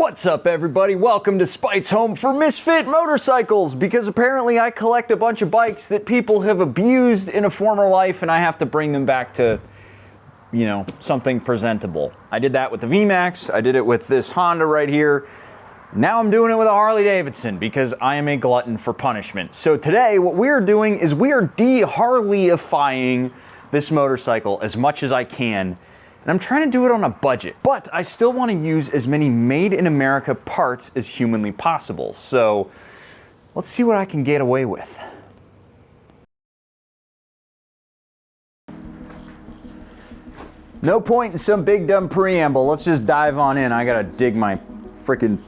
What's up, everybody? Welcome to Spite's home for misfit motorcycles, because apparently I collect a bunch of bikes that people have abused in a former life and I have to bring them back to, you know, something presentable. I did that with the VMAX, I did it with this Honda right here. Now I'm doing it with a Harley Davidson because I am a glutton for punishment. So today what we're doing is we are de-Harleyifying this motorcycle as much as I can. And I'm trying to do it on a budget, but I still want to use as many made in America parts as humanly possible. So let's see what I can get away with. No point in some big dumb preamble. Let's just dive on in. I gotta dig my freaking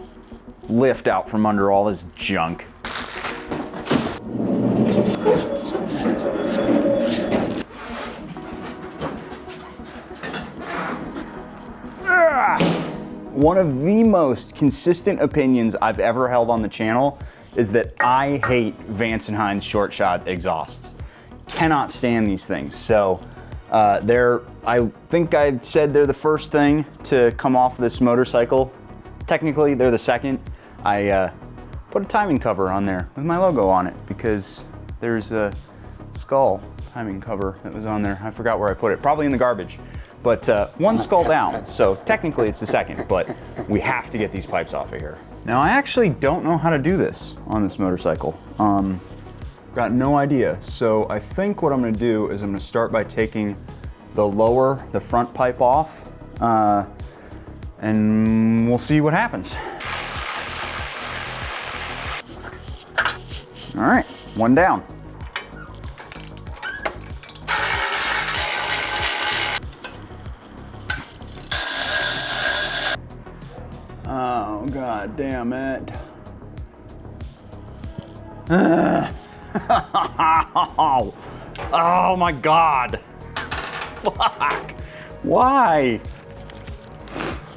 lift out from under all this junk. One of the most consistent opinions I've ever held on the channel is that I hate Vance and Hines short shot exhausts. Cannot stand these things. So I think I said they're the first thing to come off this motorcycle. Technically, they're the second. I put a timing cover on there with my logo on it because there's a skull timing cover that was on there. I forgot where I put it, probably in the garbage. But one skull down, so technically it's the second, but we have to get these pipes off of here. Now I actually don't know how to do this on this motorcycle. Got no idea. So I think what I'm gonna do is I'm gonna start by taking the front pipe off, and we'll see what happens. All right, one down. Oh, God damn it. Oh my God. Fuck. Why?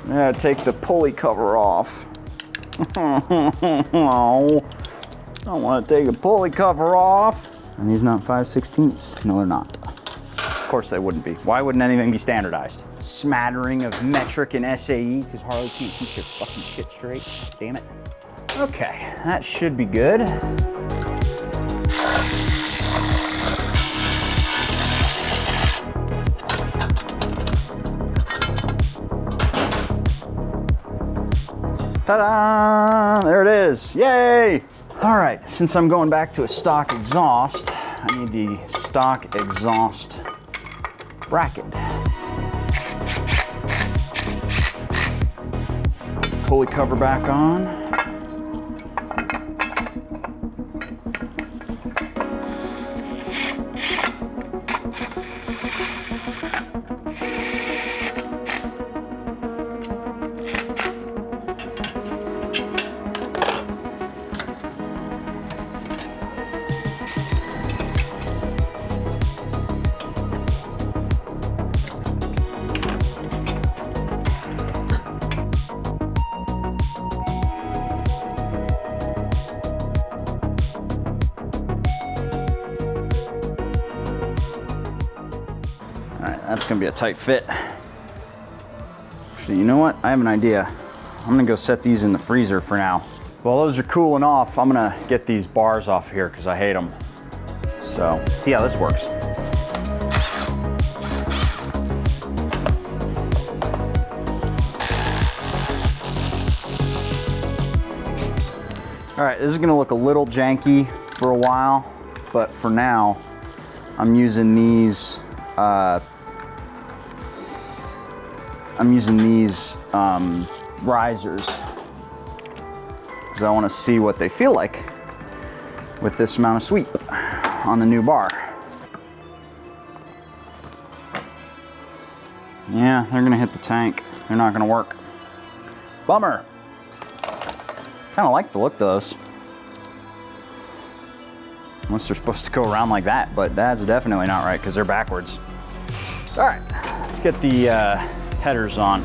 I gotta take the pulley cover off. Oh, I don't want to take the pulley cover off. And these not 5/16? No, they're not. Of course they wouldn't be. Why wouldn't anything be standardized? Smattering of metric and SAE because Harley can't keep their fucking shit straight. Damn it. Okay, that should be good. Ta-da! There it is. Yay! All right, since I'm going back to a stock exhaust, I need the stock exhaust bracket. Pulley cover back on. That's gonna be a tight fit. Actually, you know what? I have an idea. I'm gonna go set these in the freezer for now. While those are cooling off, I'm gonna get these bars off here because I hate them. So, see how this works. All right, this is gonna look a little janky for a while, but for now, I'm using these risers because I want to see what they feel like with this amount of sweep on the new bar. Yeah, they're gonna hit the tank. They're not gonna work. Bummer. Kind of like the look of those. Unless they're supposed to go around like that, but that's definitely not right because they're backwards. All right, let's get the headers on.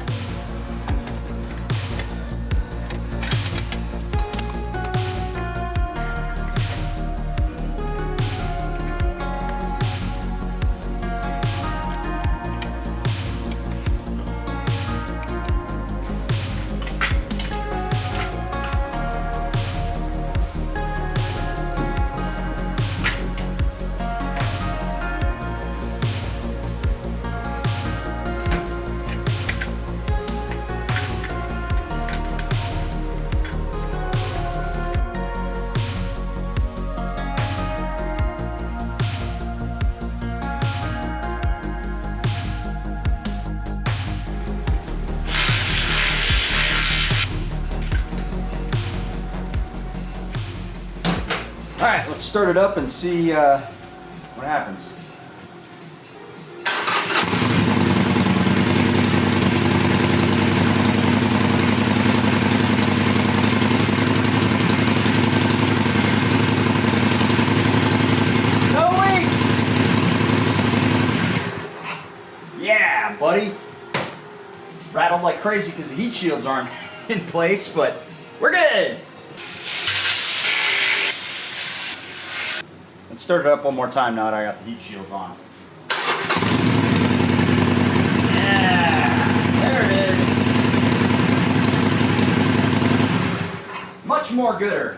All right, let's start it up and see what happens. No leaks! Yeah, buddy. Rattled like crazy because the heat shields aren't in place, but we're good. Let's start it up one more time now that I got the heat shields on. Yeah, there it is. Much more gooder.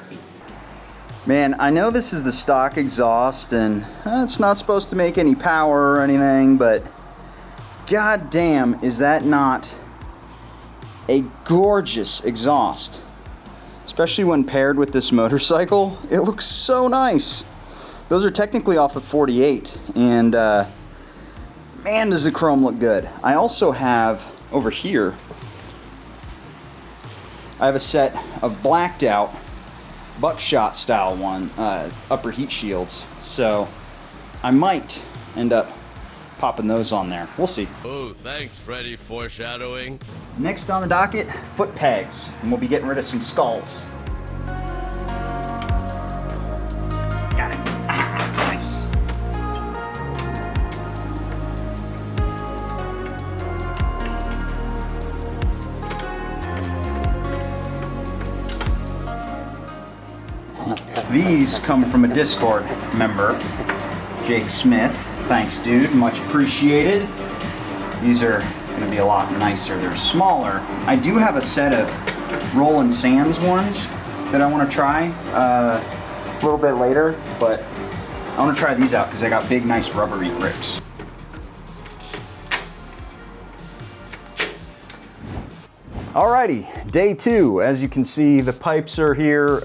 Man, I know this is the stock exhaust and it's not supposed to make any power or anything, but god damn, is that not a gorgeous exhaust. Especially when paired with this motorcycle, it looks so nice. Those are technically off of 48, and man, does the chrome look good. I also have, over here, I have a set of blacked out buckshot style upper heat shields. So I might end up popping those on there. We'll see. Oh, thanks, Freddy. Foreshadowing. Next on the docket, foot pegs, and we'll be getting rid of some skulls. Got it. Nice. These come from a Discord member, Jake Smith. Thanks, dude. Much appreciated. These are going to be a lot nicer. They're smaller. I do have a set of Roland Sands ones that I want to try a little bit later, but I want to try these out because they got big, nice rubbery grips. Alrighty, day 2. As you can see, the pipes are here.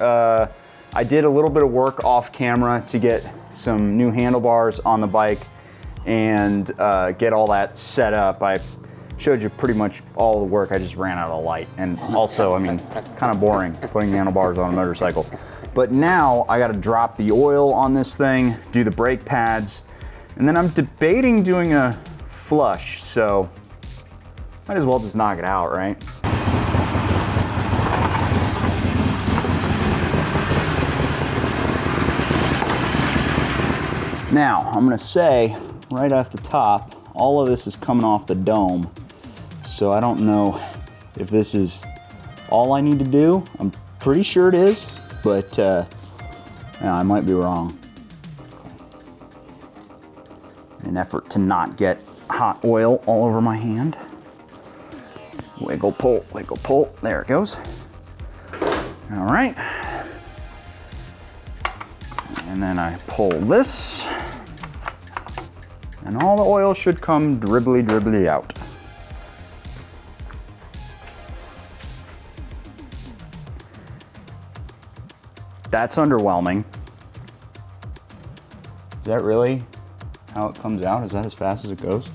I did a little bit of work off camera to get some new handlebars on the bike and get all that set up. I showed you pretty much all the work. I just ran out of light. And also, I mean, kind of boring putting handlebars on a motorcycle. But now I got to drop the oil on this thing, do the brake pads, and then I'm debating doing a flush. So might as well just knock it out, right? Now, I'm gonna say right off the top, all of this is coming off the dome. So I don't know if this is all I need to do. I'm pretty sure it is, but yeah, I might be wrong. In an effort to not get hot oil all over my hand. Wiggle, pull, there it goes. All right. And then I pull this, and all the oil should come dribbly out. That's underwhelming. Is that really how it comes out? Is that as fast as it goes?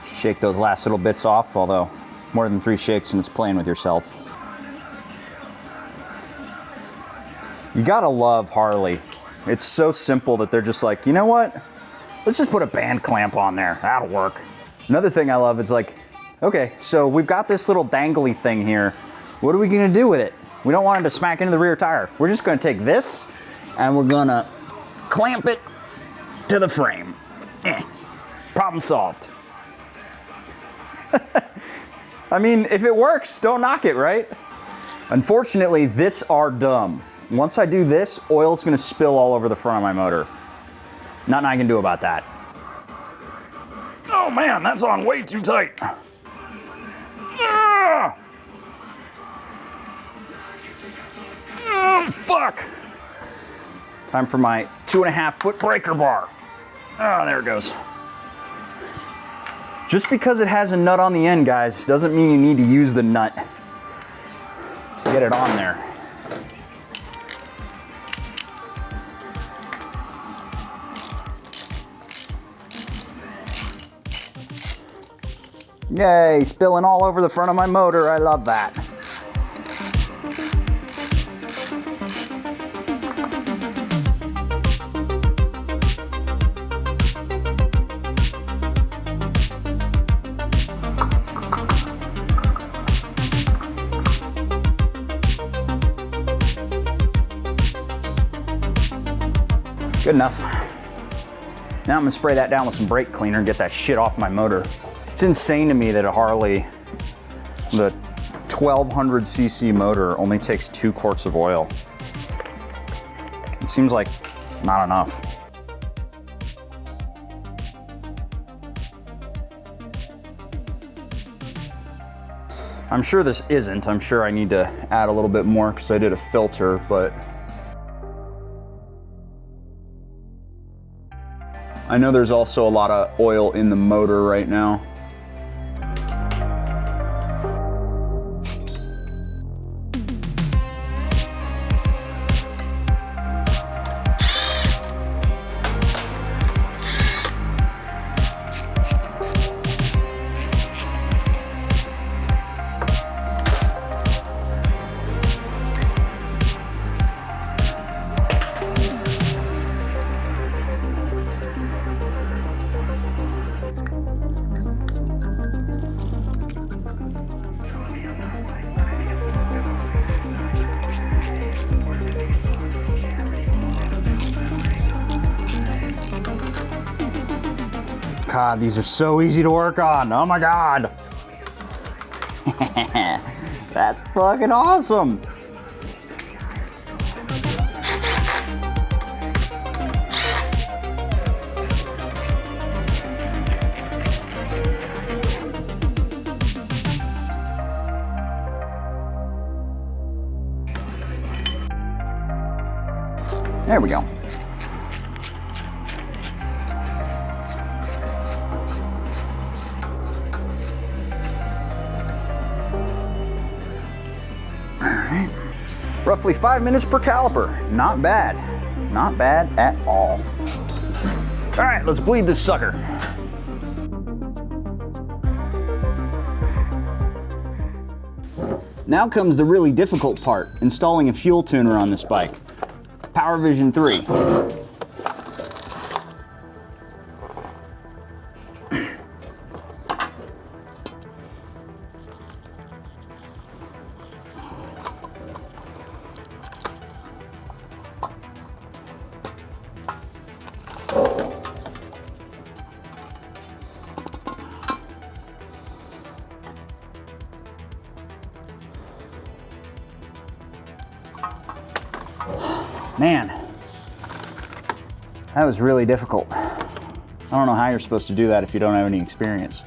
Shake those last little bits off, although more than 3 shakes and it's playing with yourself. You gotta love Harley. It's so simple that they're just like, you know what? Let's just put a band clamp on there. That'll work. Another thing I love is like, okay, so we've got this little dangly thing here. What are we gonna do with it? We don't want it to smack into the rear tire. We're just gonna take this and we're gonna clamp it to the frame. Problem solved. I mean, if it works, don't knock it, right? Unfortunately, this are dumb. Once I do this, oil's gonna spill all over the front of my motor. Nothing I can do about that. Oh man, that's on way too tight. Oh, fuck. Time for my 2.5 foot breaker bar. Oh, there it goes. Just because it has a nut on the end, guys, doesn't mean you need to use the nut to get it on there. Yay, spilling all over the front of my motor. I love that. Good enough. Now I'm gonna spray that down with some brake cleaner and get that shit off my motor. It's insane to me that a Harley, the 1200cc motor, only takes 2 quarts of oil. It seems like not enough. I'm sure this isn't. I'm sure I need to add a little bit more because I did a filter, but I know there's also a lot of oil in the motor right now. God, these are so easy to work on. Oh my God. That's fucking awesome. There we go. Roughly 5 minutes per caliper. Not bad. Not bad at all. All right, let's bleed this sucker. Now comes the really difficult part, installing a fuel tuner on this bike. PowerVision 3. Man, that was really difficult. I don't know how you're supposed to do that if you don't have any experience.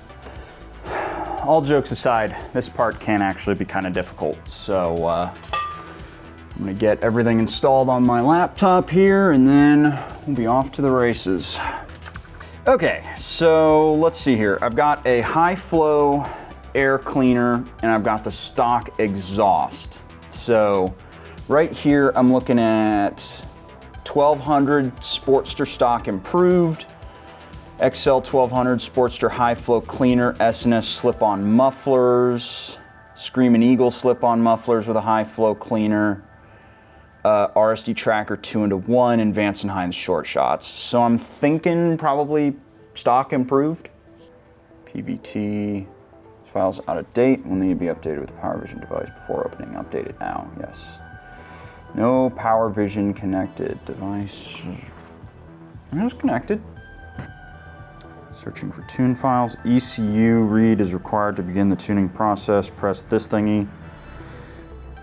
All jokes aside, this part can actually be kind of difficult. So I'm gonna get everything installed on my laptop here and then we'll be off to the races. Okay, so let's see here. I've got a high flow air cleaner and I've got the stock exhaust. So right here, I'm looking at 1200 Sportster stock improved, XL 1200 Sportster high flow cleaner, S&S slip-on mufflers, Screamin' Eagle slip-on mufflers with a high flow cleaner, RSD tracker 2-in-1, and Vance and Hines short shots. So I'm thinking probably stock improved. PVT files out of date, will need to be updated with the PowerVision device before opening. Updated now, yes. No PowerVision connected device. It was connected. Searching for tune files. ECU read is required to begin the tuning process. Press this thingy.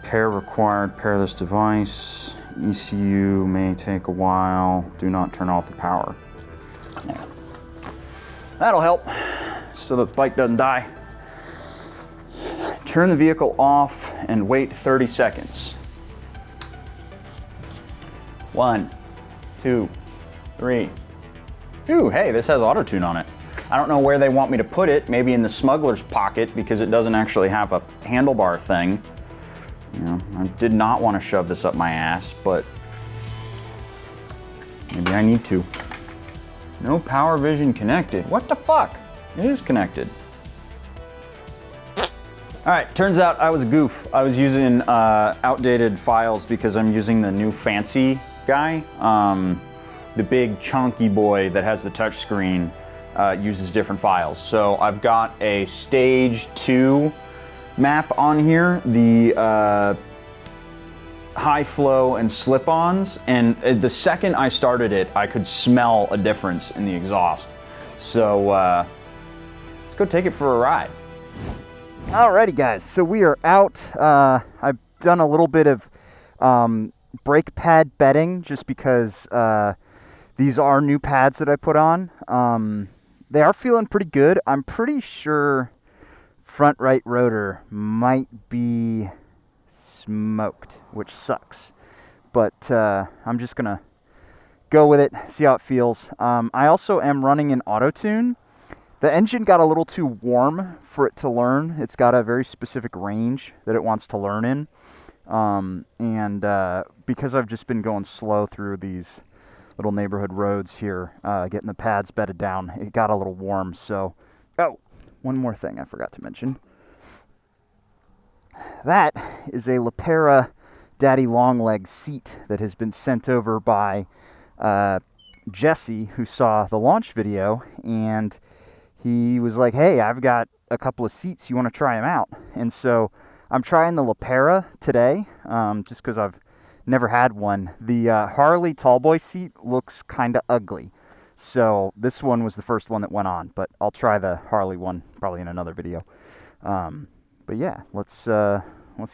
Pair required. Pair this device. ECU may take a while. Do not turn off the power. Yeah. That'll help so the bike doesn't die. Turn the vehicle off and wait 30 seconds. 1, 2, 3. Ooh, hey, this has auto tune on it. I don't know where they want me to put it. Maybe in the smuggler's pocket because it doesn't actually have a handlebar thing. You know, I did not want to shove this up my ass, but maybe I need to. No PowerVision connected. What the fuck? It is connected. All right, turns out I was a goof. I was using outdated files because I'm using the new fancy guy. The big chunky boy that has the touch screen uses different files. So I've got a stage 2 map on here, the high flow and slip-ons, and the second I started it, I could smell a difference in the exhaust. So let's go take it for a ride. Alrighty guys, so we are out. I've done a little bit of brake pad bedding just because these are new pads that I put on. They are feeling pretty good. I'm pretty sure front right rotor might be smoked, which sucks. But I'm just gonna go with it, see how it feels. I also am running an auto tune. The engine got a little too warm for it to learn. It's got a very specific range that it wants to learn in. Because I've just been going slow through these little neighborhood roads here, getting the pads bedded down, it got a little warm. So, oh, one more thing I forgot to mention. That is a Lepera Daddy Longleg seat that has been sent over by Jesse, who saw the launch video, and he was like, hey, I've got a couple of seats, you want to try them out? And so I'm trying the Lepera today, just because I've never had one. The Harley Tallboy seat looks kind of ugly, so this one was the first one that went on, but I'll try the Harley one probably in another video. But yeah, let's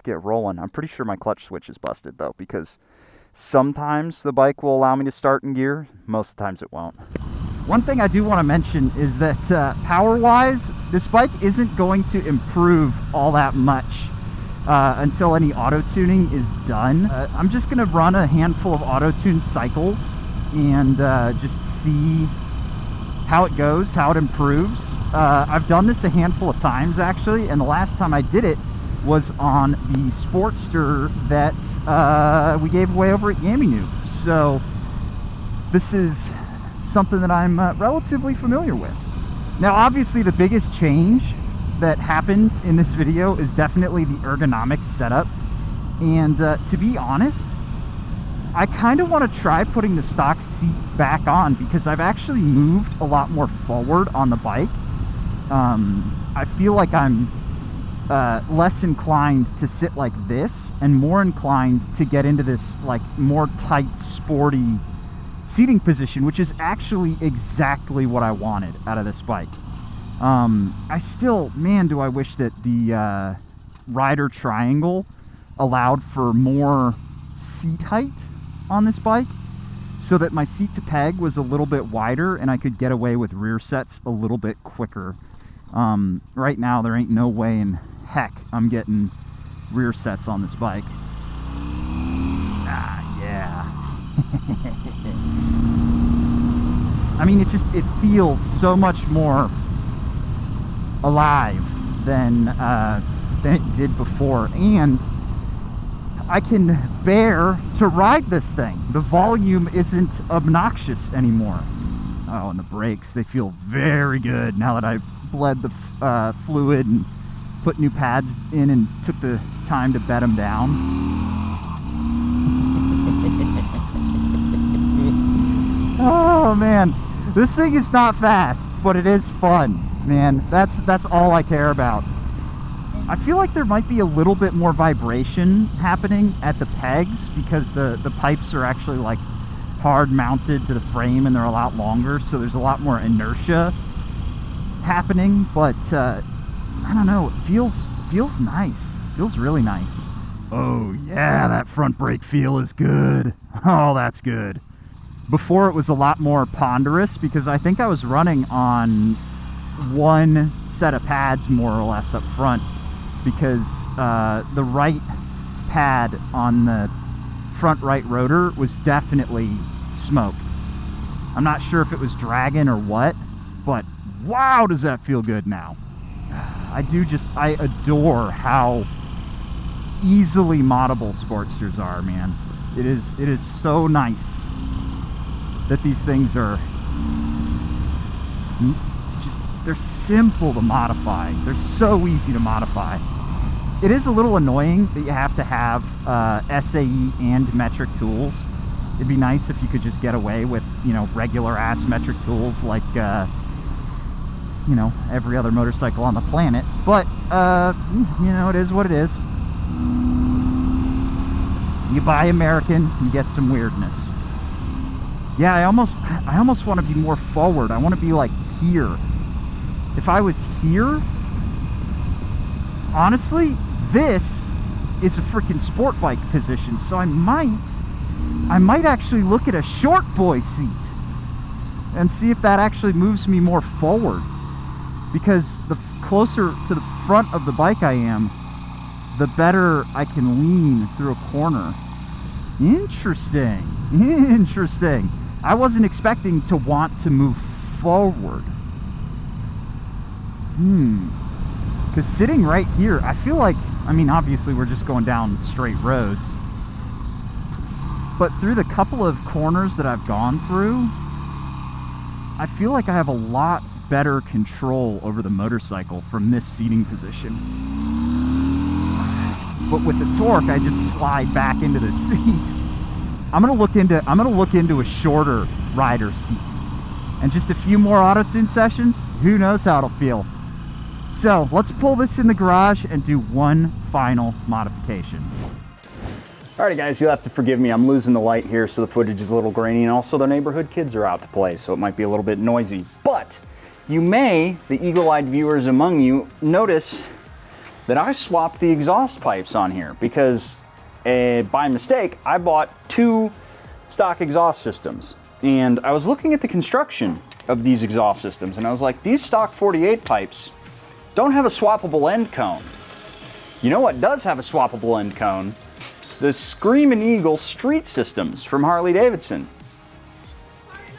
get rolling. I'm pretty sure my clutch switch is busted though, because sometimes the bike will allow me to start in gear, most of the times it won't. One thing I do want to mention is that power-wise, this bike isn't going to improve all that much until any auto-tuning is done. I'm just going to run a handful of auto-tune cycles and just see how it goes, how it improves. I've done this a handful of times actually, and the last time I did it was on the Sportster that we gave away over at Yami Noob. So this is something that I'm relatively familiar with. Now obviously the biggest change that happened in this video is definitely the ergonomics setup, and to be honest, I kind of want to try putting the stock seat back on because I've actually moved a lot more forward on the bike. I feel like I'm less inclined to sit like this and more inclined to get into this like more tight, sporty seating position, which is actually exactly what I wanted out of this bike. I still, man, do I wish that the rider triangle allowed for more seat height on this bike, so that my seat to peg was a little bit wider and I could get away with rear sets a little bit quicker. Right now there ain't no way in heck I'm getting rear sets on this bike. Yeah. I mean, it feels so much more alive than it did before, and I can bear to ride this thing. The volume isn't obnoxious anymore. Oh, and the brakes, they feel very good now that I bled the fluid and put new pads in and took the time to bed them down. Oh man, this thing is not fast, but it is fun, man. That's all I care about. I feel like there might be a little bit more vibration happening at the pegs because the pipes are actually like hard mounted to the frame and they're a lot longer, so there's a lot more inertia happening, but I don't know, it feels nice. Feels really nice. Oh yeah, that front brake feel is good. Oh, that's good. Before it was a lot more ponderous because I think I was running on one set of pads more or less up front, because the right pad on the front right rotor was definitely smoked. I'm not sure if it was dragging or what, but wow, does that feel good now. I adore how easily moddable Sportsters are, man. It is so nice that these things are just, they're simple to modify. They're so easy to modify. it is a little annoying that you have to have SAE and metric tools. It'd be nice if you could just get away with, you know, regular ass metric tools like, you know, every other motorcycle on the planet. But, you know, it is what it is. You buy American, you get some weirdness. Yeah, I almost want to be more forward. I want to be like here. If I was here, honestly, this is a freaking sport bike position, so I might actually look at a short boy seat and see if that actually moves me more forward, because the closer to the front of the bike I am, the better I can lean through a corner. Interesting. I wasn't expecting to want to move forward. Because sitting right here, I feel like, I mean, obviously we're just going down straight roads, but through the couple of corners that I've gone through, I feel like I have a lot better control over the motorcycle from this seating position. But with the torque, I just slide back into the seat. I'm gonna look into a shorter rider seat, and just a few more auto-tune sessions. Who knows how it'll feel? So let's pull this in the garage and do one final modification. Alrighty guys, you'll have to forgive me. I'm losing the light here, so the footage is a little grainy, and also the neighborhood kids are out to play, so it might be a little bit noisy. But you may, the eagle-eyed viewers among you, notice that I swapped the exhaust pipes on here because by mistake, I bought 2 stock exhaust systems. And I was looking at the construction of these exhaust systems, and I was like, these stock 48 pipes don't have a swappable end cone. You know what does have a swappable end cone? The Screamin' Eagle street systems from Harley Davidson.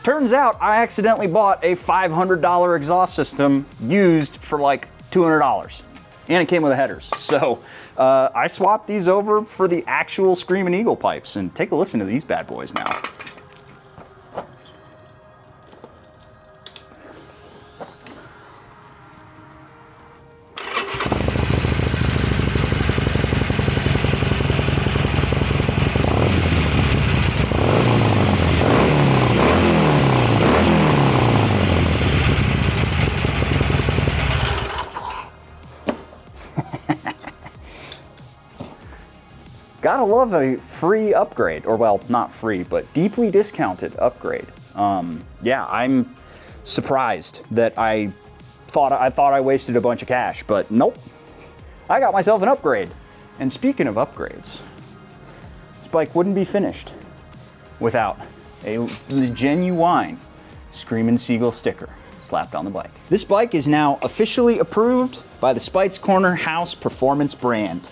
Turns out I accidentally bought a $500 exhaust system used for like $200. And it came with a headers. So I swapped these over for the actual Screamin' Eagle pipes, and take a listen to these bad boys now. Gotta love a free upgrade, or well, not free, but deeply discounted upgrade. Yeah, I'm surprised that I thought I wasted a bunch of cash, but nope. I got myself an upgrade. And speaking of upgrades, this bike wouldn't be finished without the genuine Screamin' Seagull sticker slapped on the bike. This bike is now officially approved by the Spites Corner House Performance brand.